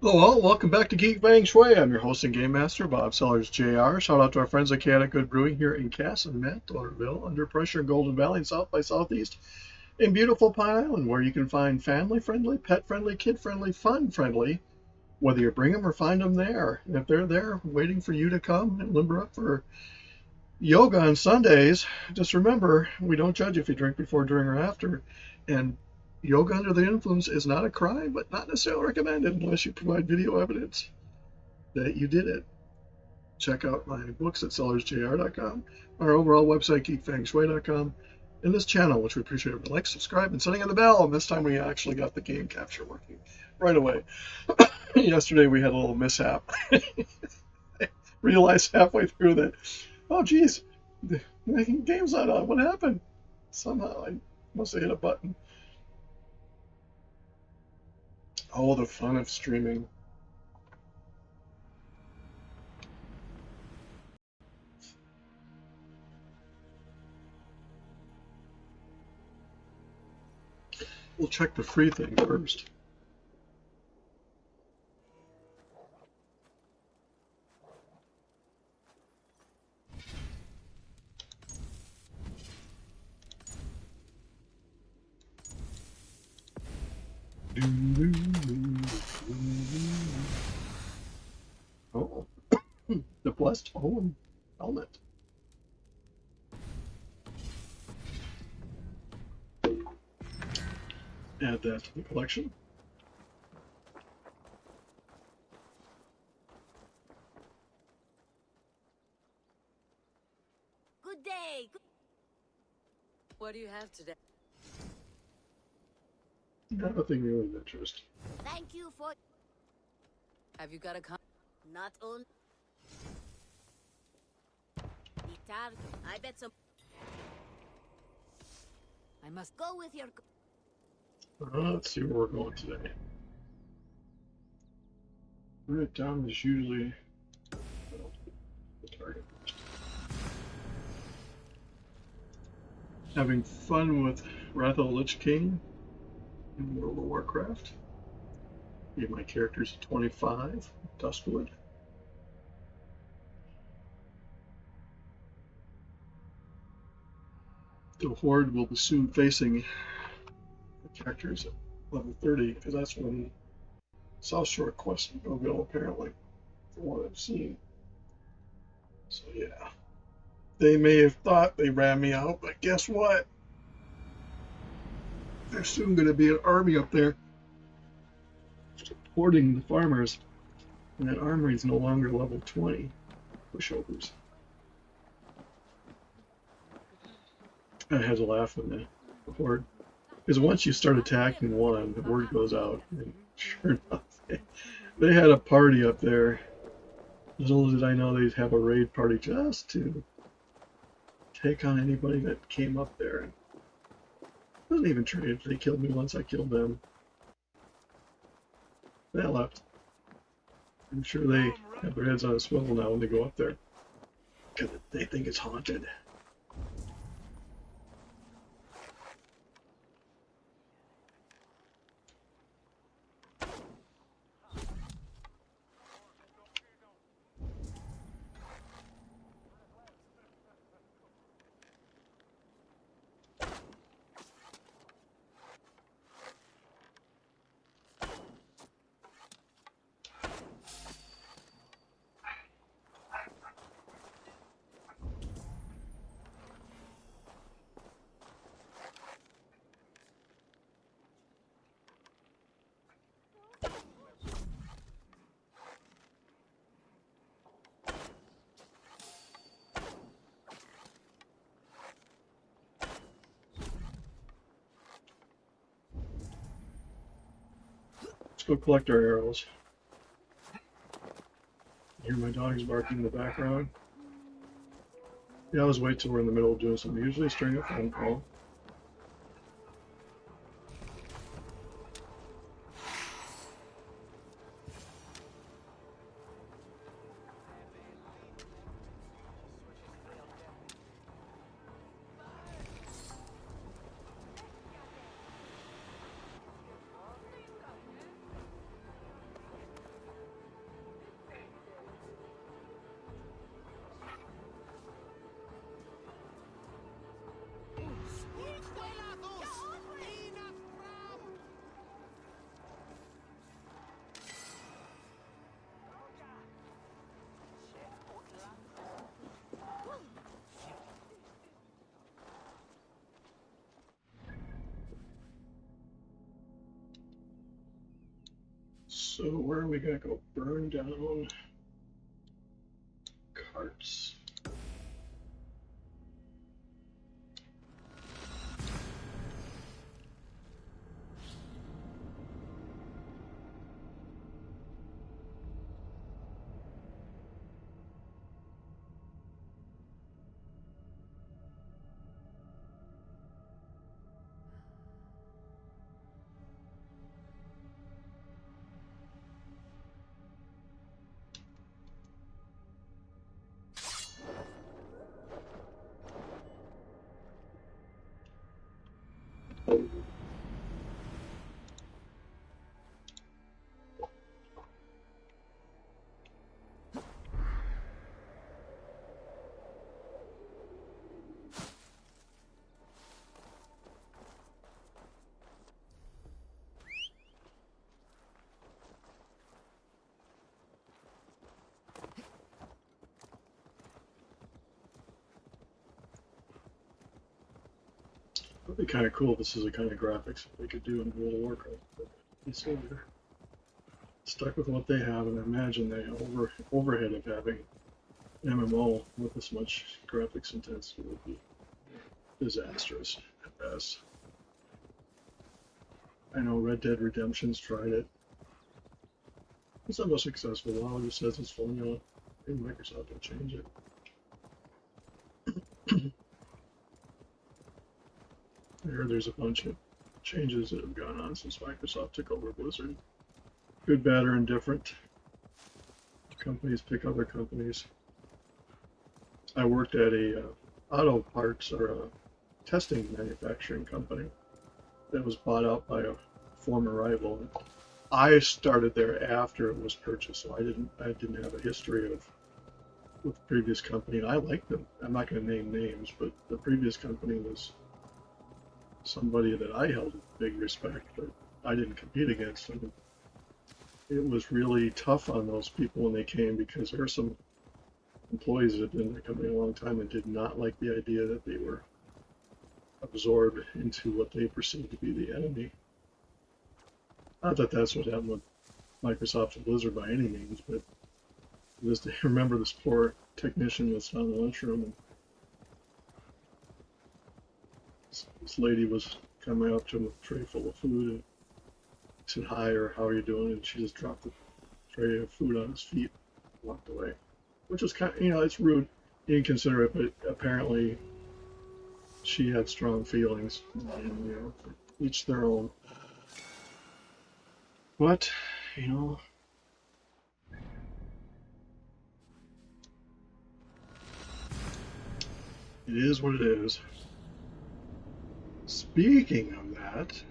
Hello, welcome back to Geek, Shui. I'm your host and game master, Bob Sellers Jr. Shout out to our friends at Chaotic Good Brewing here in Cass and Matt Dorville, Under Pressure in Golden Valley and South by Southeast in beautiful Pine Island, where you can find family-friendly, pet-friendly, kid-friendly, fun-friendly, whether you bring them or find them there. And if they're there waiting for you to come and limber up for yoga on Sundays, just remember, we don't judge if you drink before, during, or after. And yoga under the influence is not a crime, but not necessarily recommended unless you provide video evidence that you did it. Check out my books at sellersjr.com, our overall website, geekfengshui.com, and this channel, which we appreciate if you like, subscribe, and setting on the bell. And this time we actually got the game capture working right away. Yesterday we had a little mishap. I realized halfway through that, oh geez, the game's not on. What happened? Somehow I must have hit a button. Oh, the fun of streaming. We'll check the free thing first. Oh, the blessed home helmet. Add that to the collection. Good day. What do you have today? Nothing really of interest. Thank you for Have you got a not on. Guitar. I bet some. I must Go with your. Let's see where we're going today. Right down is usually the target. Having fun with Wrath of the Lich King in World of Warcraft. Give my characters 25, Dustwood. The Horde will be soon facing the characters at level 30, because that's when South Shore Quest will go, apparently, from what I've seen. So yeah. They may have thought they ran me out, but guess what? There's soon going to be an army up there supporting the farmers, and that armory is no longer level 20 pushovers. I had to laugh when the horde, because once you start attacking one, the word goes out, and sure enough, they had a party up there. Little did I know they'd have a raid party just to take on anybody that came up there. And it wasn't even trade. They killed me once, I killed them. They left. I'm sure they have their heads on a swivel now when they go up there, because they think it's haunted. Let's go collect our arrows. Hear my dogs barking in the background. Yeah, I always wait till we're in the middle of doing something. Usually string a phone call. So where are we gonna go? Burn down carts. It'd be kind of cool if this is the kind of graphics that they could do in World of Warcraft. But they seem to stuck with what they have, and I imagine the overhead of having MMO with this much graphics intensity would be disastrous at best. I know Red Dead Redemption's tried it. It's not most successful. WoW just says it's formula. Maybe Microsoft will change it. I heard there's a bunch of changes that have gone on since Microsoft took over Blizzard. Good, bad, or indifferent. Companies pick other companies. I worked at a auto parts or a testing manufacturing company that was bought out by a former rival. I started there after it was purchased, so I didn't have a history with the previous company, and I liked them. I'm not going to name names, but the previous company was somebody that I held in big respect, but I didn't compete against them. It was really tough on those people when they came, because there were some employees that had been in the company a long time and did not like the idea that they were absorbed into what they perceived to be the enemy. Not that that's what happened with Microsoft and Blizzard by any means, but just I remember this poor technician was down in the lunchroom, and this lady was coming up to him with a tray full of food, and he said hi, or how are you doing, and she just dropped the tray of food on his feet and walked away, which was kind of, it's rude, inconsiderate, but apparently she had strong feelings, and each their own. But it is what it is. Speaking of that,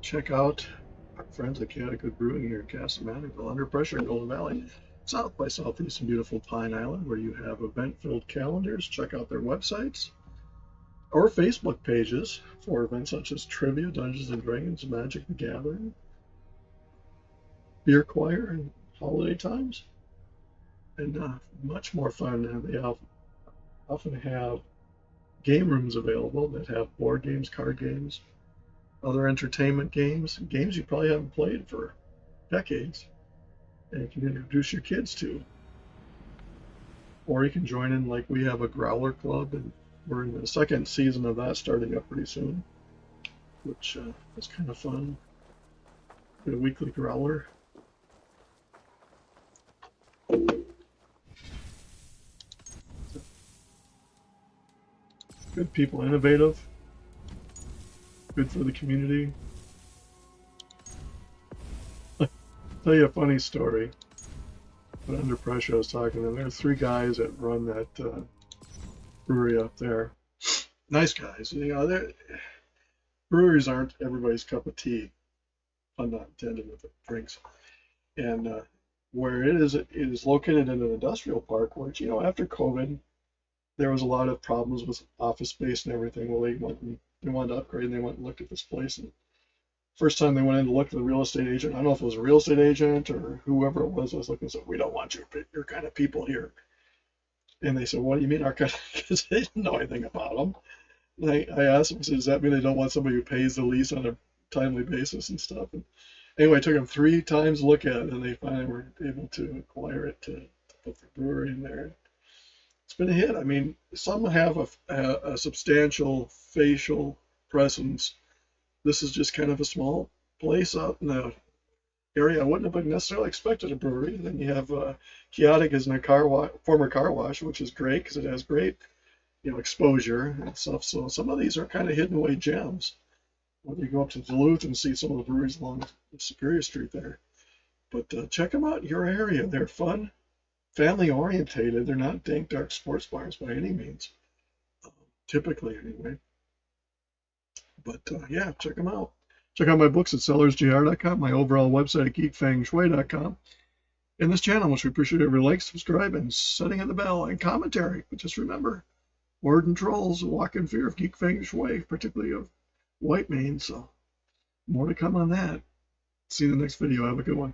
check out our friends at Chaotic Good Brewing here in Castle Under Pressure in Golden Valley, south by southeast in beautiful Pine Island, where you have event-filled calendars. Check out their websites or Facebook pages for events such as Trivia, Dungeons and Dragons, Magic the Gathering, Beer Choir, and holiday times, and much more fun. They often have game rooms available that have board games, card games, other entertainment games you probably haven't played for decades, and you can introduce your kids to. Or you can join in, like we have a Growler Club, and we're in the second season of that starting up pretty soon, which is kind of fun. Get a weekly Growler. Good people, innovative, good for the community. I'll tell you a funny story. But Under Pressure, I was talking to them. There's 3 guys that run that brewery up there. Nice guys. Breweries aren't everybody's cup of tea. I'm not intended with drinks. And where it is located in an industrial park, which, after COVID, there was a lot of problems with office space and everything. Well, they wanted to upgrade, and they went and looked at this place. And first time they went in to look at the real estate agent, I don't know if it was a real estate agent or whoever it was looking, and said, "We don't want your kind of people here." And they said, "What do you mean our kind of?" Because they didn't know anything about them. And I asked them, "Does that mean they don't want somebody who pays the lease on a timely basis and stuff?" And Anyway, it took them 3 times to look at it, and they finally were able to acquire it to put the brewery in there. It's been a hit. I mean, some have a substantial facial presence. This is just kind of a small place out in the area. I wouldn't have necessarily expected a brewery. Then you have Chaotic is in a former car wash, which is great because it has great, exposure and stuff. So some of these are kind of hidden away gems. Whether you go up to Duluth and see some of the breweries along Superior Street there. But check them out in your area. They're fun, family orientated. They're not dank, dark sports bars by any means, typically anyway. But yeah, check them out. Check out my books at sellersjr.com, my overall website at geekfengshui.com, and this channel, which we appreciate every like, subscribe, and setting of the bell and commentary. But just remember, Ward and Trolls walk in fear of Geek Feng Shui, particularly of White Mane. So more to come on that. See you in the next video. Have a good one.